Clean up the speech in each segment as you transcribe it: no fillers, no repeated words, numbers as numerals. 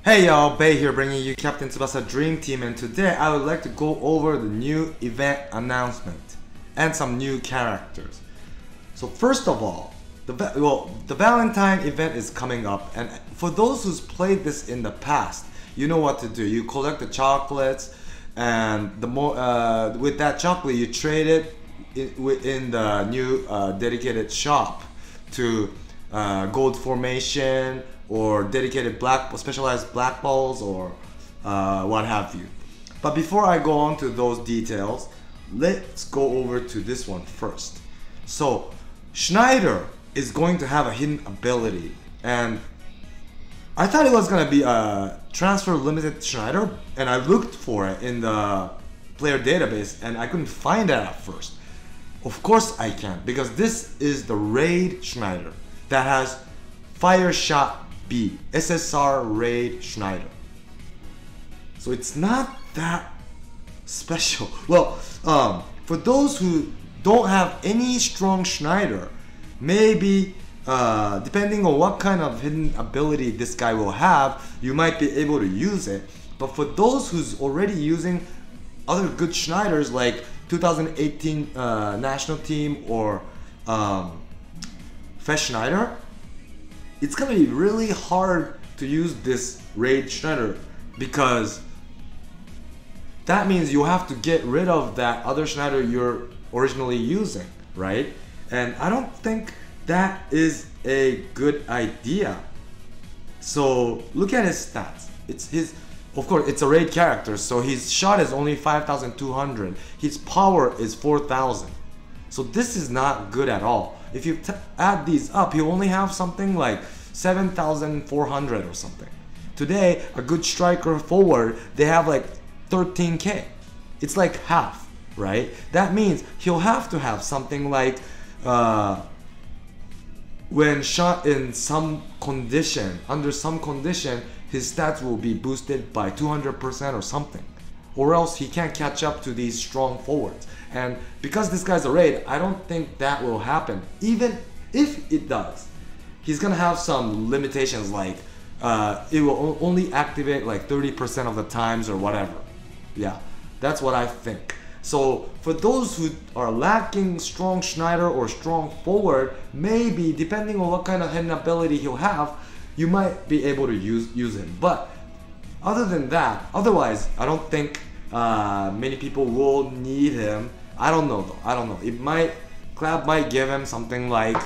Hey y'all, Bay here bringing you Captain Tsubasa Dream Team, and today I would like to go over the new event announcement and some new characters. So first of all, the Valentine event is coming up, and for those who's played this in the past, you know what to do. You collect the chocolates, and with that chocolate you trade it in the new dedicated shop to gold formation or dedicated specialized black balls or what have you. But before I go on to those details, let's go over to this one first. So Schneider is going to have a hidden ability, and I thought it was gonna be a transfer limited Schneider, and I looked for it in the player database and I couldn't find it at first. Of course I can't, because this is the Raid Schneider that has Fire Shot B, SSR Raid Schneider. So it's not that special. Well, for those who don't have any strong Schneider, maybe depending on what kind of hidden ability this guy will have, you might be able to use it. But for those who's already using other good Schneiders like 2018 national team or Fesh Schneider, it's gonna be really hard to use this Raid Schneider, because that means you have to get rid of that other Schneider you're originally using, right? And I don't think that is a good idea. So look at his stats. Of course, it's a raid character, so his shot is only 5,200. His power is 4,000. So this is not good at all. If you add these up, you only have something like 7,400 or something. Today, a good striker forward, they have like 13k. It's like half, right? That means he'll have to have something like when shot in some condition, under some condition, his stats will be boosted by 200% or something, or else he can't catch up to these strong forwards. And because this guy's a raid, I don't think that will happen. Even if it does, he's gonna have some limitations, like it will only activate like 30% of the times or whatever. Yeah, that's what I think. So for those who are lacking strong Schneider or strong forward, maybe depending on what kind of hidden ability he'll have, you might be able to use him. But other than that, otherwise, I don't think many people will need him. I don't know though. I don't know. Club might give him something like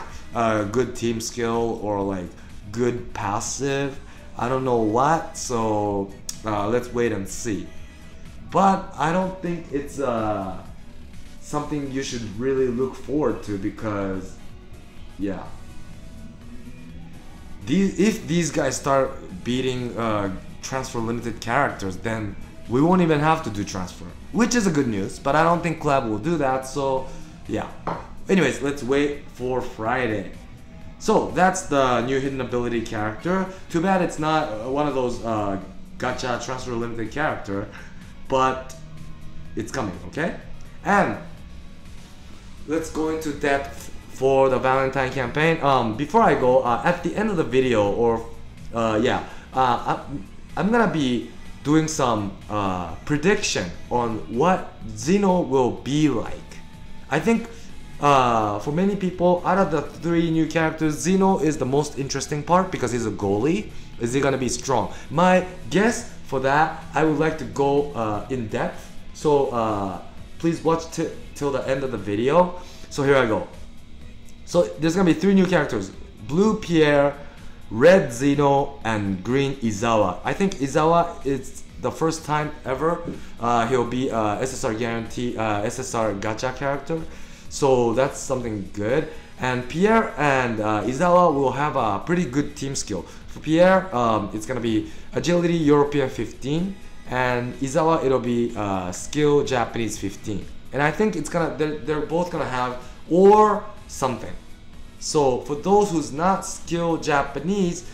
good team skill or like good passive. I don't know what. So let's wait and see. But I don't think it's something you should really look forward to, because yeah, if these guys start beating transfer limited characters, then we won't even have to do transfer, which is a good news. But I don't think Club will do that, so yeah. Anyways, let's wait for Friday. So that's the new hidden ability character. Too bad it's not one of those gacha transfer limited character, but it's coming, okay? And let's go into depth for the Valentine campaign. Before I go, at the end of the video, or I'm gonna be doing some prediction on what Zino will be like. I think for many people, out of the 3 new characters, Zino is the most interesting part because he's a goalie. Is he gonna be strong? My guess for that, I would like to go in depth. So please watch till the end of the video. So here I go. So there's gonna be 3 new characters: Blue Pierre, Red Zino, and Green Izawa. I think Izawa is the first time ever he'll be SSR guarantee, SSR gacha character. So that's something good. And Pierre and Izawa will have a pretty good team skill. For Pierre, it's gonna be agility European 15, and Izawa it'll be skill Japanese 15. And I think they're both gonna have or something. So for those who's not skill Japanese,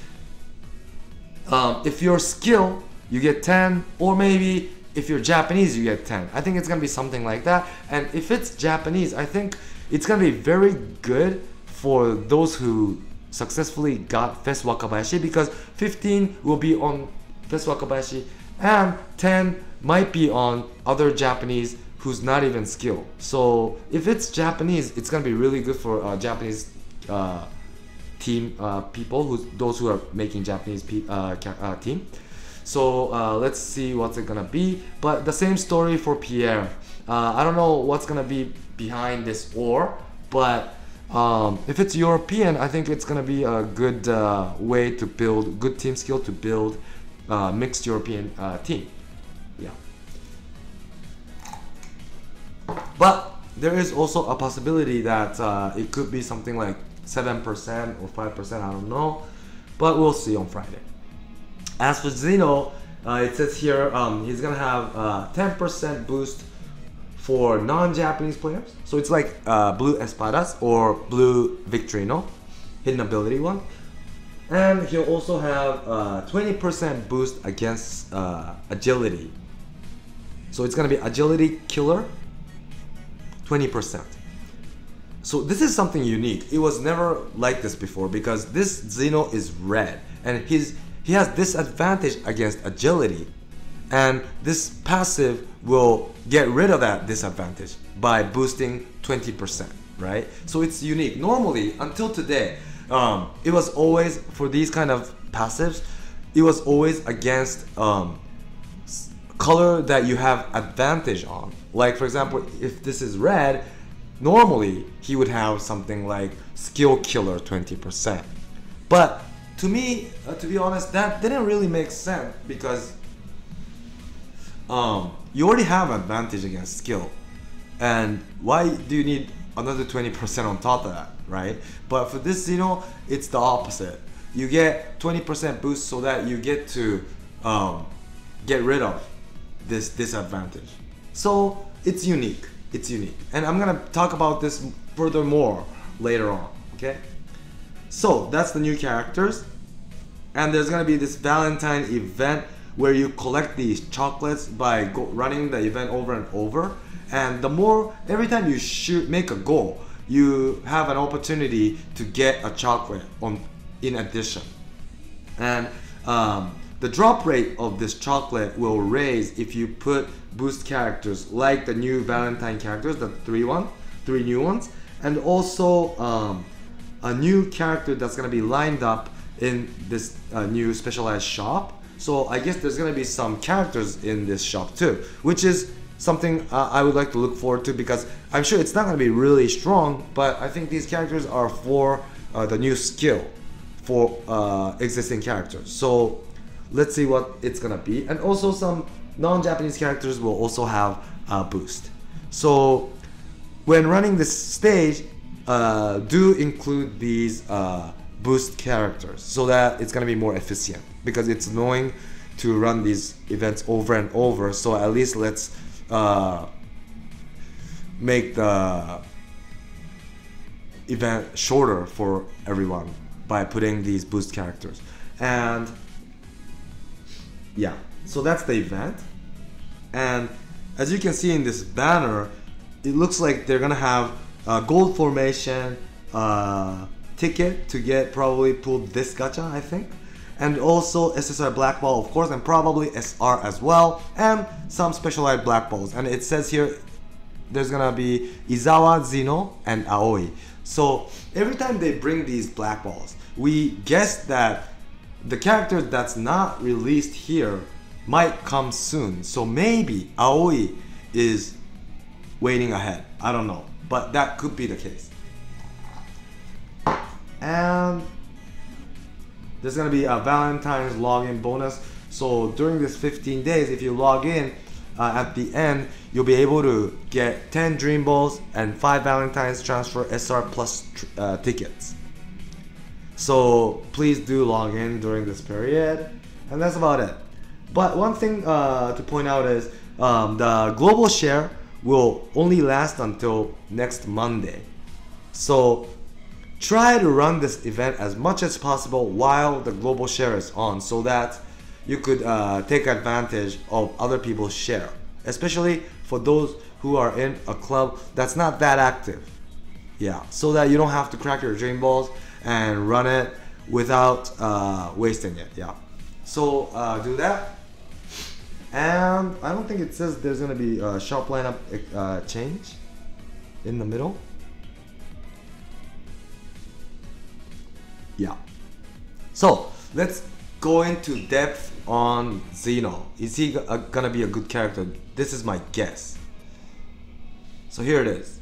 if you're skill, you get 10, or maybe if you're Japanese, you get 10. I think it's gonna be something like that. And if it's Japanese, I think it's gonna be very good for those who successfully got Fes Wakabayashi, because 15 will be on Fist Wakabayashi, and 10 might be on other Japanese who's not even skilled. So if it's Japanese, it's gonna be really good for Japanese team people, those who are making Japanese team. So let's see what's it gonna be. But the same story for Pierre. I don't know what's gonna be behind this or, but if it's European, I think it's gonna be a good way to build good team skill to build mixed European team. Yeah. But there is also a possibility that it could be something like 7% or 5%, I don't know. But we'll see on Friday. As for Zino, it says here he's gonna have 10% boost for non-Japanese players. So it's like blue espadas or blue victorino, hidden ability one. And he'll also have 20% boost against agility. So it's gonna be agility killer, 20%. So this is something unique. It was never like this before because this Zino is red and he has disadvantage against agility, and this passive will get rid of that disadvantage by boosting 20%, right? So it's unique. Normally, until today, it was always, for these kind of passives, it was always against color that you have advantage on. Like for example, if this is red, normally he would have something like skill killer 20%. But to me, to be honest, that didn't really make sense because you already have advantage against skill, and why do you need another 20% on top of that, right? But for this Zino, it's the opposite. You get 20% boost so that you get to get rid of this disadvantage. So it's unique. It's unique, and I'm gonna talk about this furthermore later on. Okay, so that's the new characters, and there's gonna be this Valentine event where you collect these chocolates by running the event over and over, and the more, every time you make a goal, you have an opportunity to get a chocolate in addition. And the drop rate of this chocolate will raise if you put boost characters like the new Valentine characters, the three new ones, and also a new character that's gonna be lined up in this new specialized shop. So I guess there's gonna be some characters in this shop too, which is something I would like to look forward to, because I'm sure it's not gonna be really strong, but I think these characters are for the new skill for existing characters. So let's see what it's gonna be. And also some non-Japanese characters will also have a boost. So when running this stage, do include these boost characters so that it's gonna be more efficient, because it's annoying to run these events over and over. So at least let's make the event shorter for everyone by putting these boost characters. And yeah, so that's the event. And as you can see in this banner, it looks like they're gonna have a gold formation ticket to get probably pulled this gacha, I think, and also SSR black ball, of course, and probably SR as well, and some specialized black balls. And it says here there's gonna be Izawa, Zino, and Aoi. So every time they bring these black balls, we guess that the character that's not released here might come soon. So maybe Aoi is waiting ahead. I don't know, but that could be the case. And there's gonna be a Valentine's login bonus. So during this 15 days, if you log in at the end, you'll be able to get 10 dream balls and 5 Valentine's transfer SR plus tickets. So please do log in during this period, and that's about it. But one thing to point out is the global share will only last until next Monday. So try to run this event as much as possible while the global share is on, so that you could take advantage of other people's share, especially for those who are in a club that's not that active. Yeah, so that you don't have to crack your dream balls and run it without wasting it. Yeah. So do that. And I don't think it says there's gonna be a sharp lineup change in the middle. Yeah. So let's go into depth on Zino. Is he gonna be a good character? This is my guess. So here it is.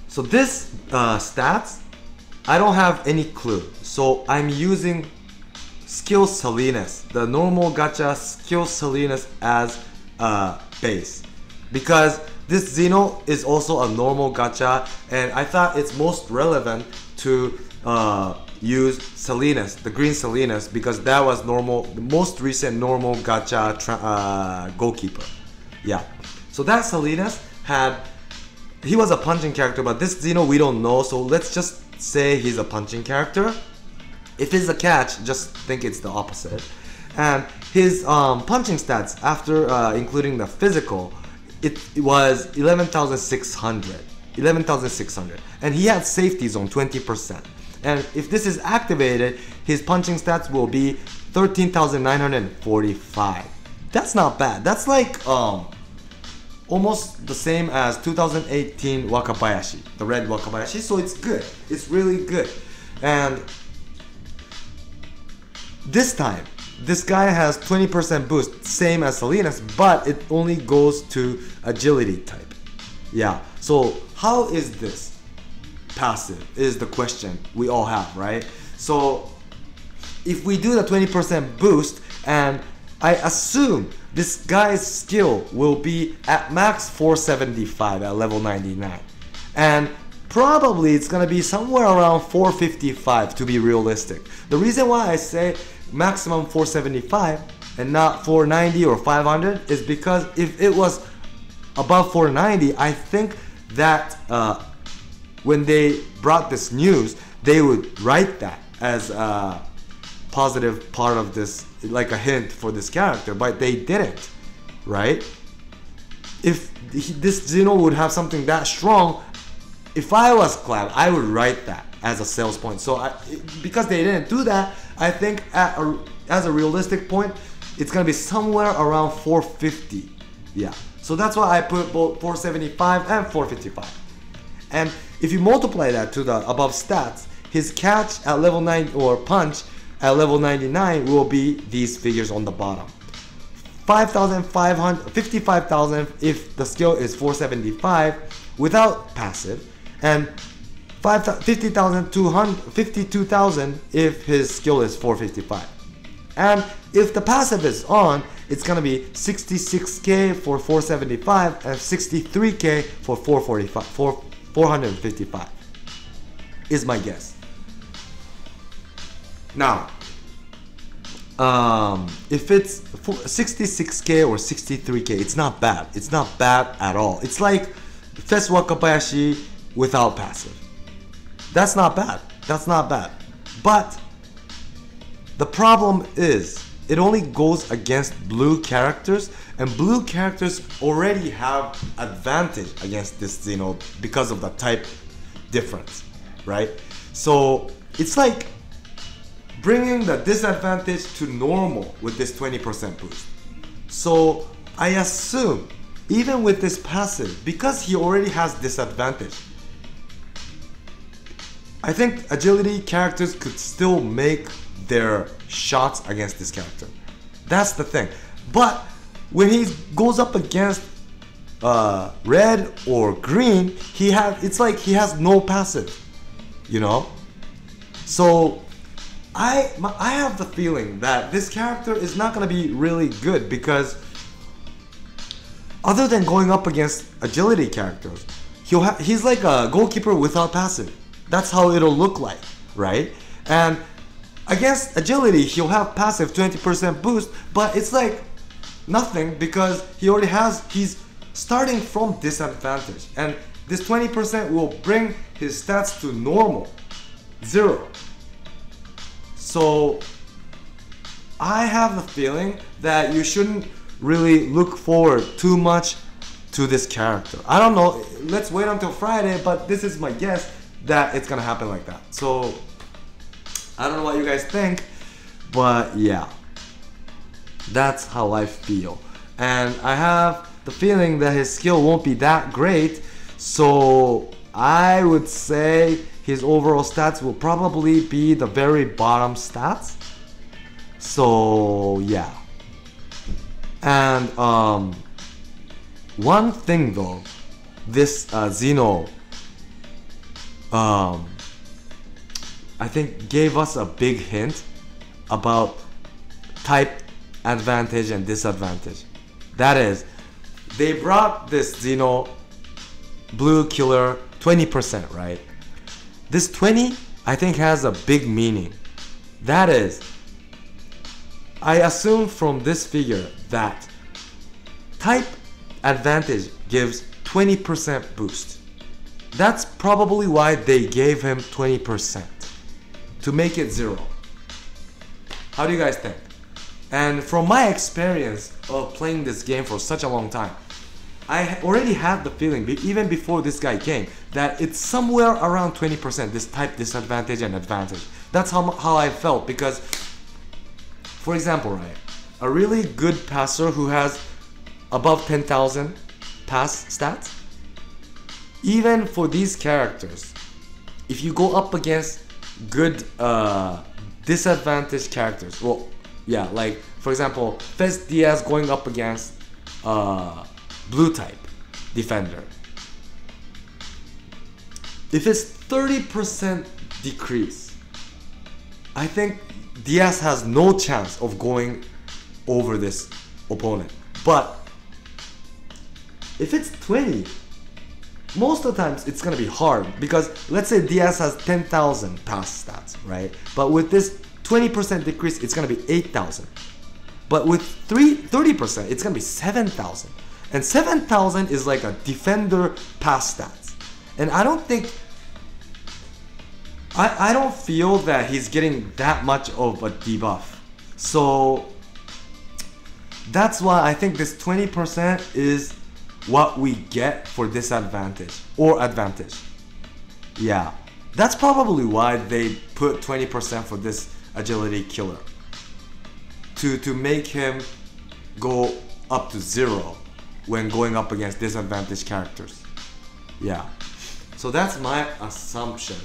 So this stats, I don't have any clue. So I'm using skill Salinas, the normal gacha skill Salinas as base, because this Zino is also a normal gacha, and I thought it's most relevant to use Salinas, the green Salinas, because that was normal, the most recent normal gacha goalkeeper. Yeah, so that Salinas he was a punching character, but this Zino we don't know, so let's just say he's a punching character. If it's a catch, just think it's the opposite. And his punching stats, after including the physical, it was 11,600. 11,600. And he had safety zone 20%. And if this is activated, his punching stats will be 13,945. That's not bad. That's like almost the same as 2018 Wakabayashi, the red Wakabayashi. So it's good. It's really good. And this time, this guy has 20% boost, same as Salinas, but it only goes to agility type. Yeah, so how is this passive is the question we all have, right? So if we do the 20% boost, and I assume this guy's skill will be at max 475 at level 99. And probably it's gonna be somewhere around 455 to be realistic. The reason why I say maximum 475 and not 490 or 500 is because if it was above 490, I think that when they brought this news, they would write that as a positive part of this, like a hint for this character, but they didn't, right? If this Zino would have something that strong, if I was Cloud, I would write that as a sales point. So because they didn't do that, I think as a realistic point, it's gonna be somewhere around 450. Yeah, so that's why I put both 475 and 455. And if you multiply that to the above stats, his catch at level 9 or punch at level 99 will be these figures on the bottom. 5,500, 55,000 if the skill is 475 without passive, and 52,000 if his skill is 455. And if the passive is on, it's gonna be 66k for 475 and 63k for 455 is my guess. Now, if it's 66k or 63k, it's not bad. It's not bad at all. It's like Fest Wakabayashi without passive. That's not bad. That's not bad. But the problem is it only goes against blue characters, and blue characters already have advantage against this Zino because of the type difference, right? So it's like bringing the disadvantage to normal with this 20% boost. So I assume even with this passive, because he already has disadvantage, I think agility characters could still make their shots against this character. That's the thing. But when he goes up against red or green, it's like he has no passive, you know? So I have the feeling that this character is not gonna be really good, because other than going up against agility characters, he's like a goalkeeper without passive. That's how it'll look like, right? And against agility, he'll have passive 20% boost, but it's like nothing because he's starting from disadvantage. And this 20% will bring his stats to normal, 0. So I have the feeling that you shouldn't really look forward too much to this character. I don't know, let's wait until Friday, but this is my guess that it's gonna happen like that. So I don't know what you guys think, but yeah, that's how I feel. And I have the feeling that his skill won't be that great, so I would say his overall stats will probably be the very bottom stats. So yeah. And one thing though, this Zino I think gave us a big hint about type advantage and disadvantage. That is, they brought this Zino blue killer 20%, right? This 20 I think has a big meaning. That is, I assume from this figure that type advantage gives 20% boost. That's probably why they gave him 20%, to make it 0. How do you guys think? And from my experience of playing this game for such a long time, I already had the feeling, even before this guy came, that it's somewhere around 20%, this type disadvantage and advantage. That's how I felt, because, for example, right, a really good passer who has above 10,000 pass stats, even for these characters, if you go up against good disadvantaged characters, well, yeah, like for example, Fez Diaz going up against blue type defender, if it's 30% decrease, I think Diaz has no chance of going over this opponent. But if it's 20, most of the times it's gonna be hard, because let's say Diaz has 10,000 pass stats, right? But with this 20% decrease, it's gonna be 8,000. But with 30%, it's gonna be 7,000. And 7,000 is like a defender pass stats. And I don't think, I don't feel that he's getting that much of a debuff. So that's why I think this 20% is what we get for disadvantage or advantage. Yeah, that's probably why they put 20% for this agility killer, to make him go up to 0 when going up against disadvantaged characters. Yeah, so that's my assumption.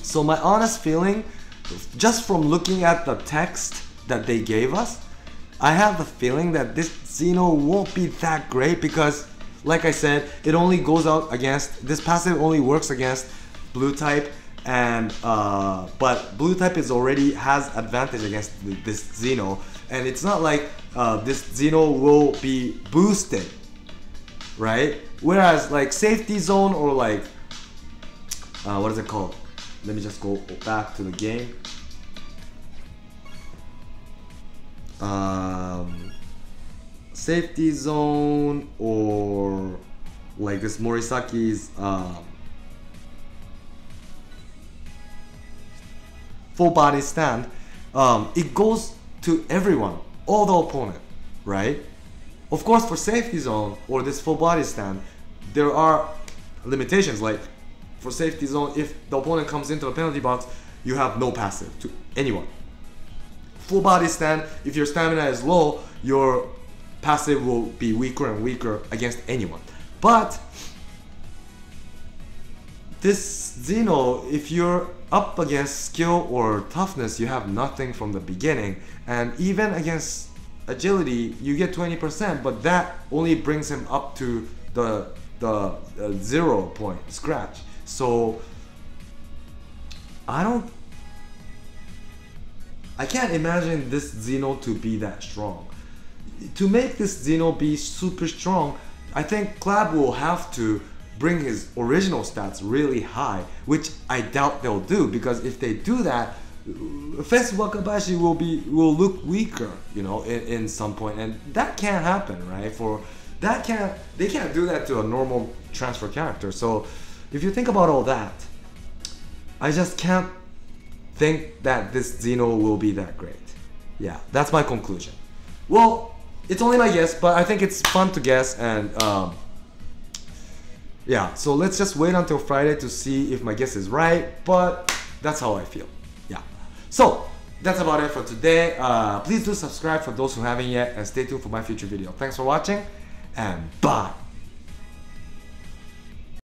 So my honest feeling, just from looking at the text that they gave us, I have the feeling that this Zino won't be that great, because like I said, it only goes out against, this passive only works against blue type, and but blue type is already has advantage against this Zino, and it's not like this Zino will be boosted, right? Whereas like safety zone, or like what is it called? Let me just go back to the game. Safety zone, or like this Morisaki's full body stand, it goes to everyone, all the opponent, right? Of course, for safety zone or this full body stand, there are limitations. Like for safety zone, if the opponent comes into the penalty box, you have no passive to anyone. Full body stand, if your stamina is low, your passive will be weaker and weaker against anyone. But this Zino, if you're up against skill or toughness, you have nothing from the beginning, and even against agility you get 20%, but that only brings him up to the 0 point scratch. So I can't imagine this Zino to be that strong. To make this Zino be super strong, I think Club will have to bring his original stats really high, which I doubt they'll do, because if they do that, Fes Wakabashi will look weaker, you know, in some point, and that can't happen, right? They can't do that to a normal transfer character. So if you think about all that, I just can't think that this Zino will be that great. Yeah, that's my conclusion. Well, it's only my guess, but I think it's fun to guess, and yeah, so let's just wait until Friday to see if my guess is right, but that's how I feel. Yeah. So that's about it for today. Please do subscribe for those who haven't yet, and stay tuned for my future video. Thanks for watching, and bye.